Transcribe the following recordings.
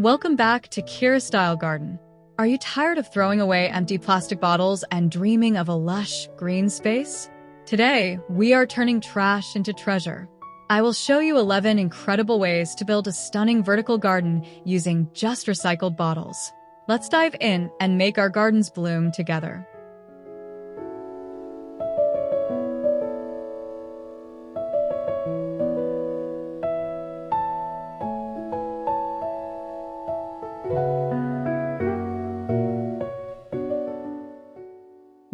Welcome back to KiraStyle Garden. Are you tired of throwing away empty plastic bottles and dreaming of a lush, green space? Today, we are turning trash into treasure. I will show you 11 incredible ways to build a stunning vertical garden using just recycled bottles. Let's dive in and make our gardens bloom together.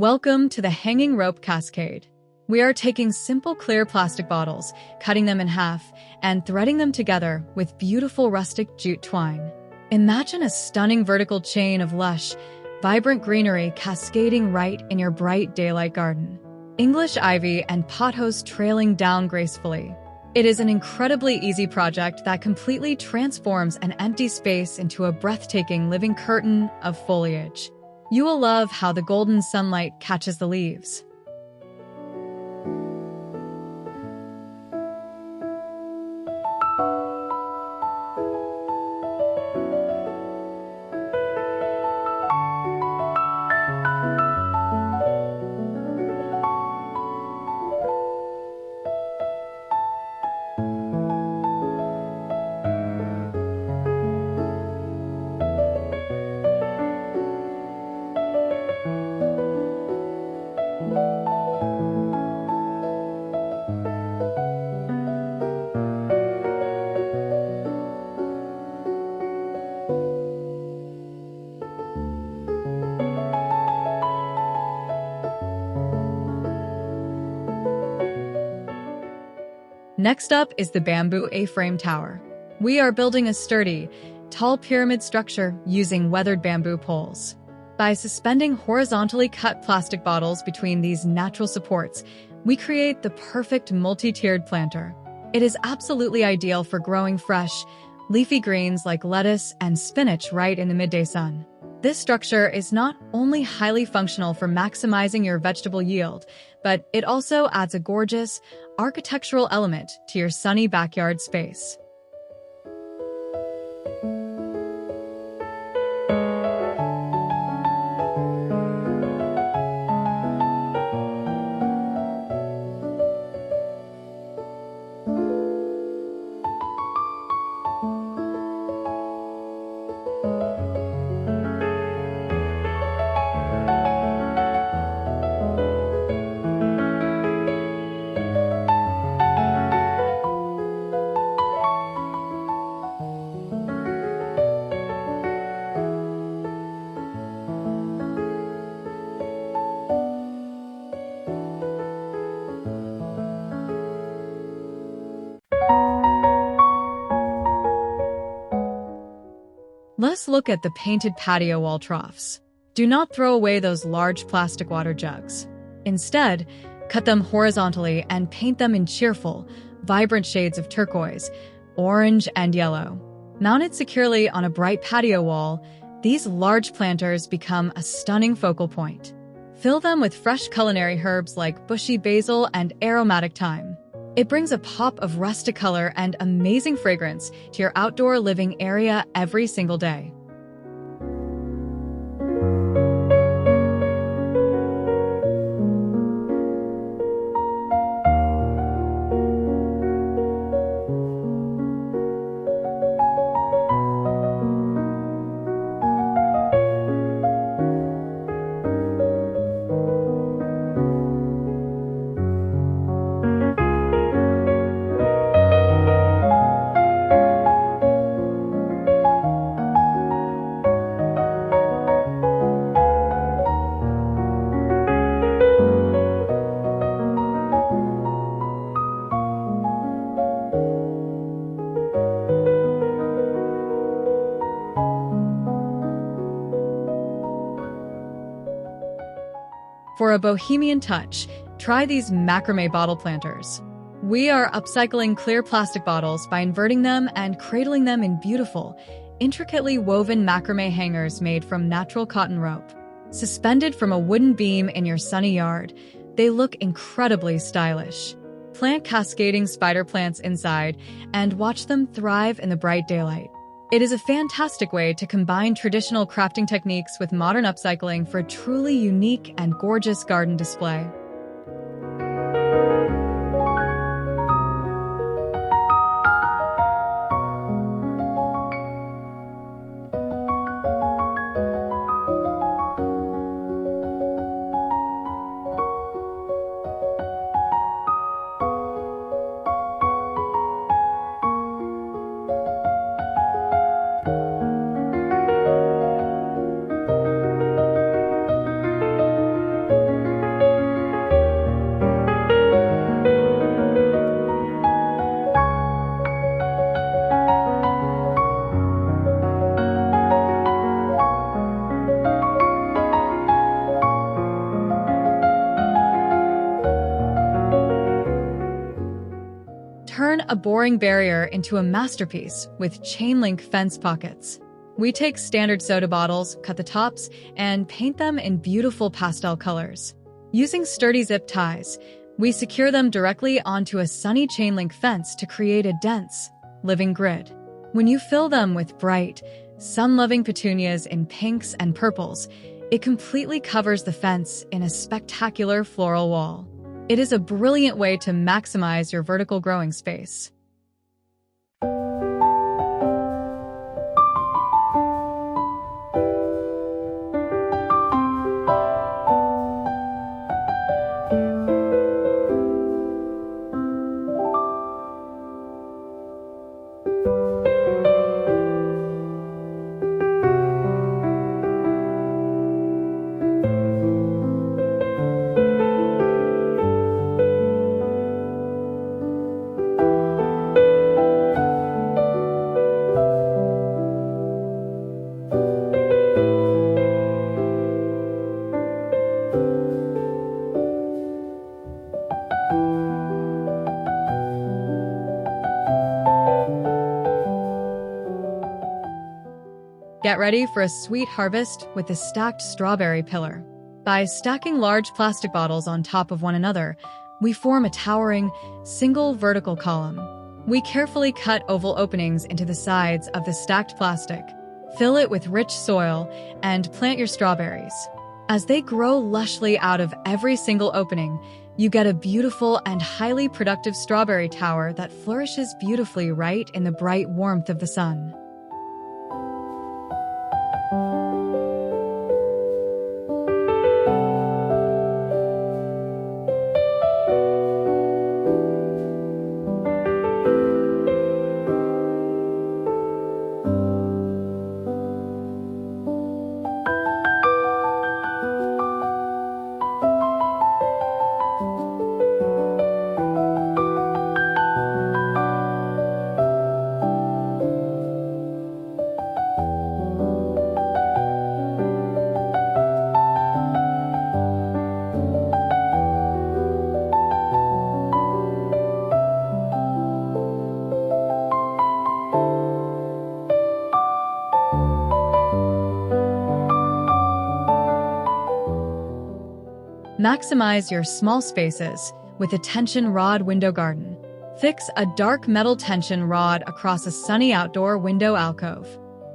Welcome to the hanging rope cascade. We are taking simple clear plastic bottles, cutting them in half, and threading them together with beautiful rustic jute twine. Imagine a stunning vertical chain of lush, vibrant greenery cascading right in your bright daylight garden. English ivy and pothos trailing down gracefully. It is an incredibly easy project that completely transforms an empty space into a breathtaking living curtain of foliage. You will love how the golden sunlight catches the leaves. Next up is the bamboo A-frame tower. We are building a sturdy, tall pyramid structure using weathered bamboo poles. By suspending horizontally cut plastic bottles between these natural supports, we create the perfect multi-tiered planter. It is absolutely ideal for growing fresh, leafy greens like lettuce and spinach right in the midday sun. This structure is not only highly functional for maximizing your vegetable yield, but it also adds a gorgeous, architectural element to your sunny backyard space. Let's look at the painted patio wall troughs. Do not throw away those large plastic water jugs. Instead, cut them horizontally and paint them in cheerful, vibrant shades of turquoise, orange, and yellow. Mounted securely on a bright patio wall, these large planters become a stunning focal point. Fill them with fresh culinary herbs like bushy basil and aromatic thyme. It brings a pop of rustic color and amazing fragrance to your outdoor living area every single day. For a bohemian touch, try these macrame bottle planters. We are upcycling clear plastic bottles by inverting them and cradling them in beautiful, intricately woven macrame hangers made from natural cotton rope. Suspended from a wooden beam in your sunny yard, they look incredibly stylish. Plant cascading spider plants inside and watch them thrive in the bright daylight. It is a fantastic way to combine traditional crafting techniques with modern upcycling for a truly unique and gorgeous garden display. Turn a boring barrier into a masterpiece with chain link fence pockets. We take standard soda bottles, cut the tops, and paint them in beautiful pastel colors. Using sturdy zip ties, we secure them directly onto a sunny chain link fence to create a dense, living grid. When you fill them with bright, sun-loving petunias in pinks and purples, it completely covers the fence in a spectacular floral wall. It is a brilliant way to maximize your vertical growing space. Get ready for a sweet harvest with the stacked strawberry pillar. By stacking large plastic bottles on top of one another, we form a towering, single vertical column. We carefully cut oval openings into the sides of the stacked plastic, fill it with rich soil, and plant your strawberries. As they grow lushly out of every single opening, you get a beautiful and highly productive strawberry tower that flourishes beautifully right in the bright warmth of the sun. Maximize your small spaces with a tension rod window garden. Fix a dark metal tension rod across a sunny outdoor window alcove.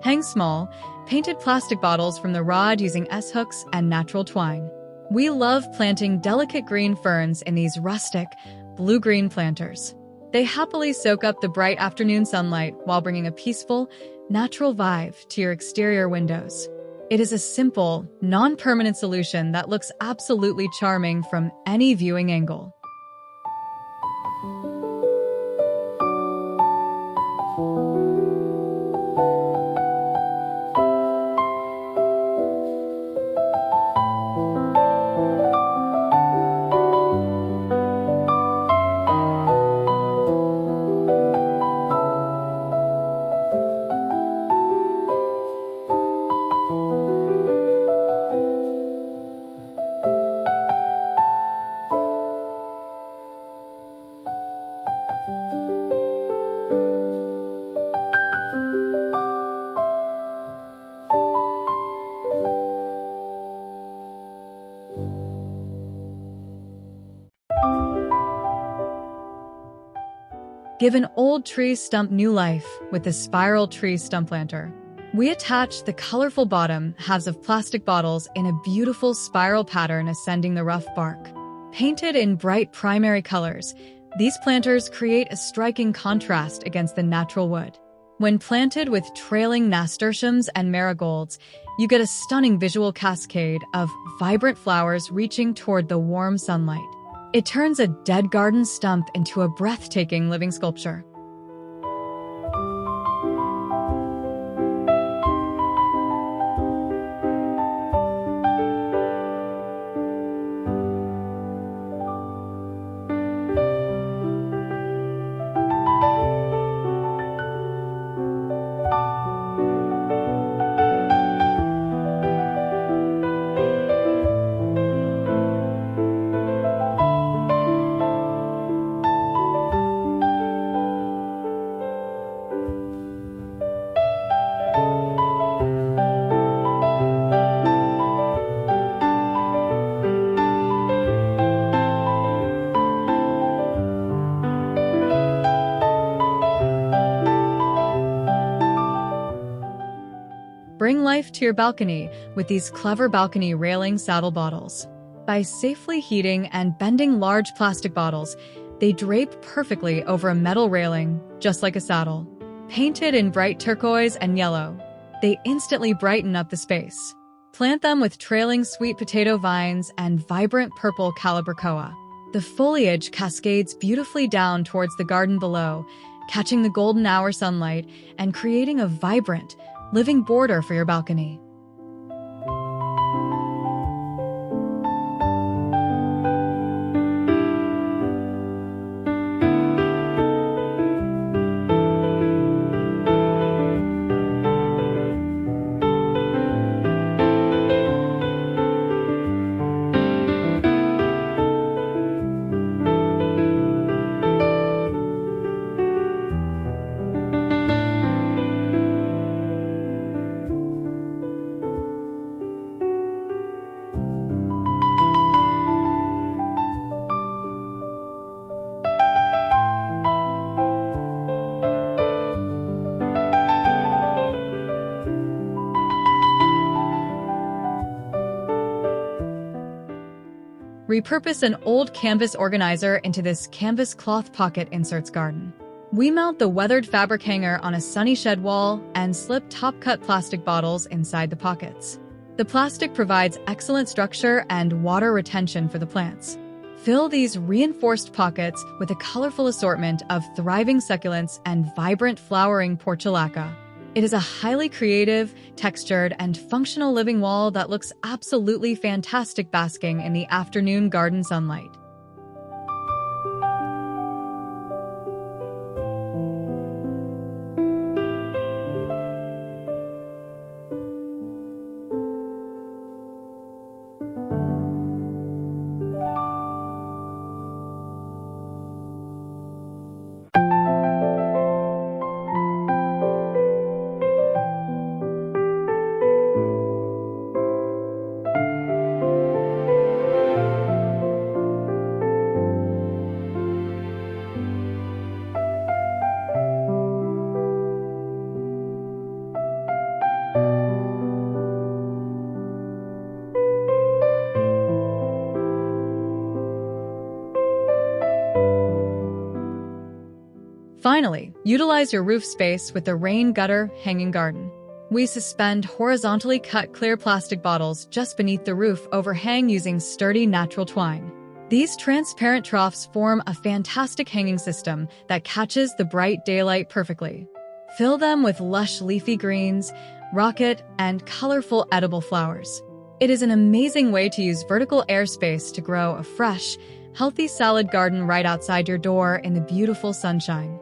Hang small, painted plastic bottles from the rod using S-hooks and natural twine. We love planting delicate green ferns in these rustic, blue-green planters. They happily soak up the bright afternoon sunlight while bringing a peaceful, natural vibe to your exterior windows. It is a simple, non-permanent solution that looks absolutely charming from any viewing angle. Give an old tree stump new life with the spiral tree stump planter. We attach the colorful bottom halves of plastic bottles in a beautiful spiral pattern ascending the rough bark. Painted in bright primary colors, these planters create a striking contrast against the natural wood. When planted with trailing nasturtiums and marigolds, you get a stunning visual cascade of vibrant flowers reaching toward the warm sunlight. It turns a dead garden stump into a breathtaking living sculpture. Bring life to your balcony with these clever balcony railing saddle bottles. By safely heating and bending large plastic bottles, they drape perfectly over a metal railing, just like a saddle. Painted in bright turquoise and yellow, they instantly brighten up the space. Plant them with trailing sweet potato vines and vibrant purple calibrachoa. The foliage cascades beautifully down towards the garden below, catching the golden hour sunlight and creating a vibrant, living border for your balcony. Repurpose an old canvas organizer into this canvas cloth pocket inserts garden. We mount the weathered fabric hanger on a sunny shed wall and slip top-cut plastic bottles inside the pockets. The plastic provides excellent structure and water retention for the plants. Fill these reinforced pockets with a colorful assortment of thriving succulents and vibrant flowering portulaca. It is a highly creative, textured, and functional living wall that looks absolutely fantastic basking in the afternoon garden sunlight. Finally, utilize your roof space with the rain gutter hanging garden. We suspend horizontally cut clear plastic bottles just beneath the roof overhang using sturdy natural twine. These transparent troughs form a fantastic hanging system that catches the bright daylight perfectly. Fill them with lush leafy greens, rocket, and colorful edible flowers. It is an amazing way to use vertical airspace to grow a fresh, healthy salad garden right outside your door in the beautiful sunshine.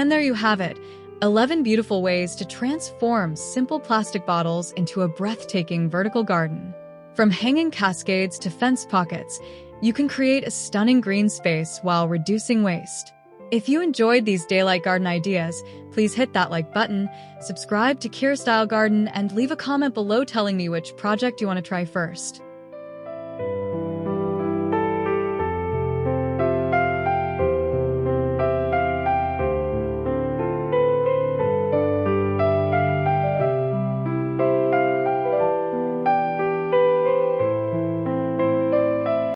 And there you have it, 11 beautiful ways to transform simple plastic bottles into a breathtaking vertical garden. From hanging cascades to fence pockets, you can create a stunning green space while reducing waste. If you enjoyed these daylight garden ideas, please hit that like button, subscribe to KiraStyle Garden, and leave a comment below telling me which project you want to try first.